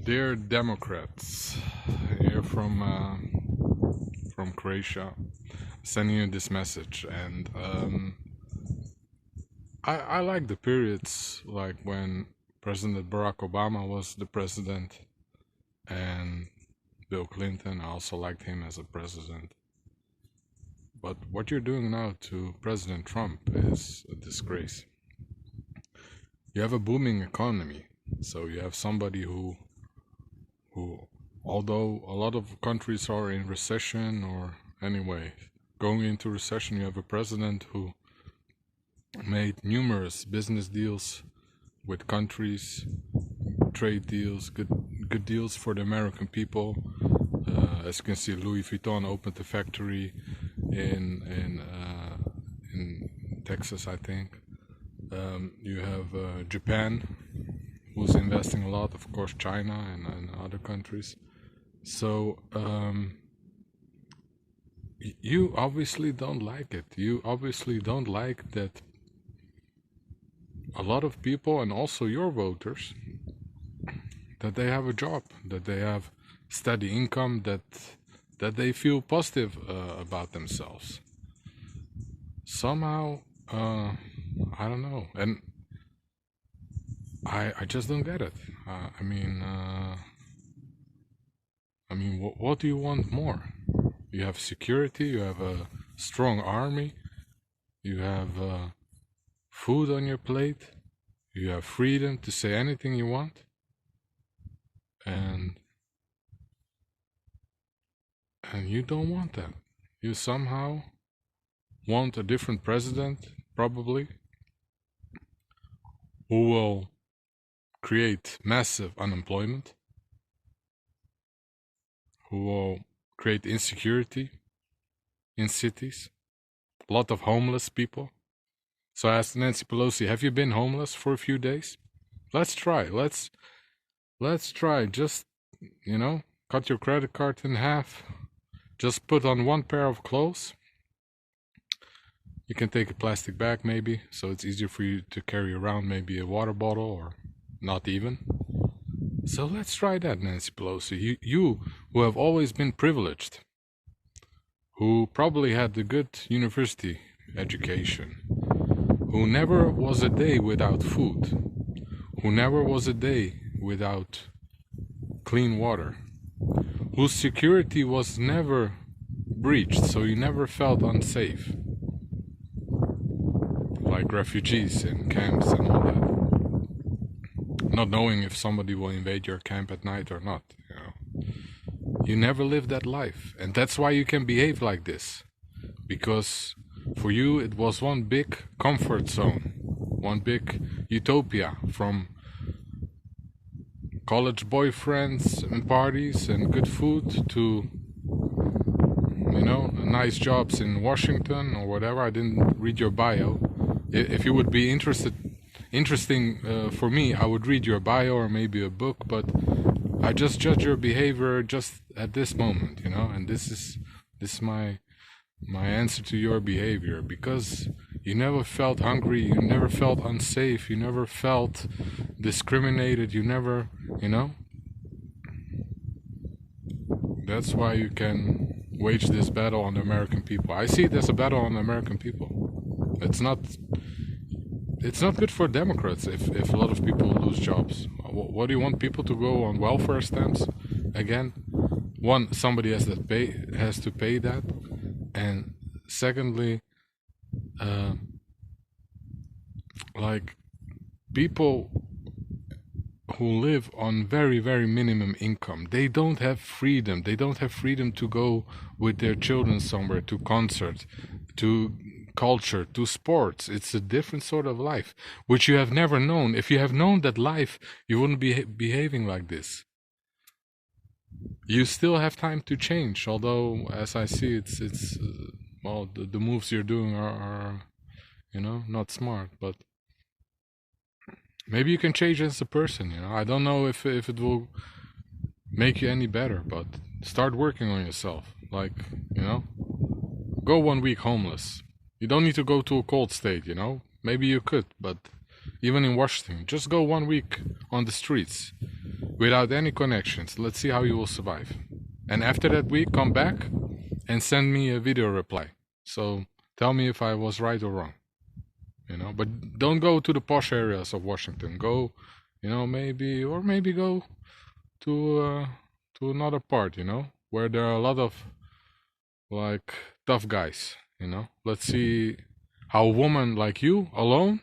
Dear Democrats, here from Croatia, sending you this message, and I like the periods like when President Barack Obama was the president, and Bill Clinton. I also liked him as a president. But what you're doing now to President Trump is a disgrace. You have a booming economy, so you have somebody who although a lot of countries are in recession, or anyway going into recession, you have a president who made numerous business deals with countries, trade deals, good deals for the American people. As you can see, Louis Vuitton opened a factory in Texas, I think. You have Japan, who's investing a lot, of course China and other countries. So you obviously don't like it. You obviously don't like that a lot of people, and also your voters, that they have a job, that they have steady income, that they feel positive about themselves. Somehow, I don't know, and I just don't get it. I mean, what do you want more? You have security, you have a strong army, you have food on your plate, you have freedom to say anything you want, and you don't want that. You somehow want a different president, probably, who will create massive unemployment, who will create insecurity in cities, a lot of homeless people. So I asked Nancy Pelosi, have you been homeless for a few days? Let's try. Let's try. Just, cut your credit card in half. Just put on one pair of clothes. You can take a plastic bag maybe, so it's easier for you to carry around, maybe a water bottle, or not even. So let's try that, Nancy Pelosi. You who have always been privileged, who probably had a good university education, who never was a day without food, who never was a day without clean water, whose security was never breached, so you never felt unsafe, like refugees in camps and all that, not knowing if somebody will invade your camp at night or not. You never lived that life, and that's why you can behave like this, because for you it was one big comfort zone, one big utopia, from college boyfriends and parties and good food to nice jobs in Washington or whatever. I didn't read your bio. If you would be interesting for me, I would read your bio or maybe a book, but I just judge your behavior just at this moment, and this is my answer to your behavior, because you never felt hungry, you never felt unsafe, you never felt discriminated, you never, that's why you can wage this battle on the American people. I see it as a battle on the American people. It's not good for Democrats if a lot of people lose jobs. What do you want people to go on welfare stamps again? One, somebody has to pay that, and secondly, like people who live on very, very minimum income, they don't have freedom. They don't have freedom to go with their children somewhere, to concert, to culture, to sports. It's a different sort of life, which you have never known. If you have known that life, you wouldn't be behaving like this. You still have time to change, although, as I see, it's well, the moves you're doing are not smart, but maybe you can change as a person. I don't know if it will make you any better, but start working on yourself. Like, go 1 week homeless. You don't need to go to a cold state, Maybe you could, but even in Washington, just go 1 week on the streets without any connections. Let's see how you will survive. And after that week, come back and send me a video reply. So tell me if I was right or wrong. You know, but don't go to the posh areas of Washington. Go, you know, maybe go to another part, you know, where there are a lot of like tough guys, you know. Let's see how a woman like you alone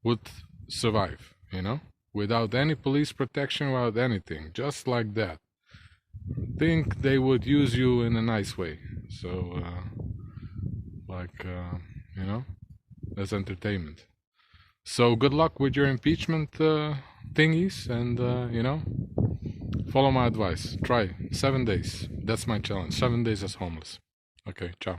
would survive, you know, without any police protection, without anything, just like that. Think they would use you in a nice way. So you know, as entertainment. So good luck with your impeachment thingies, and you know, follow my advice. Try 7 days. That's my challenge. 7 days as homeless. Okay, ciao.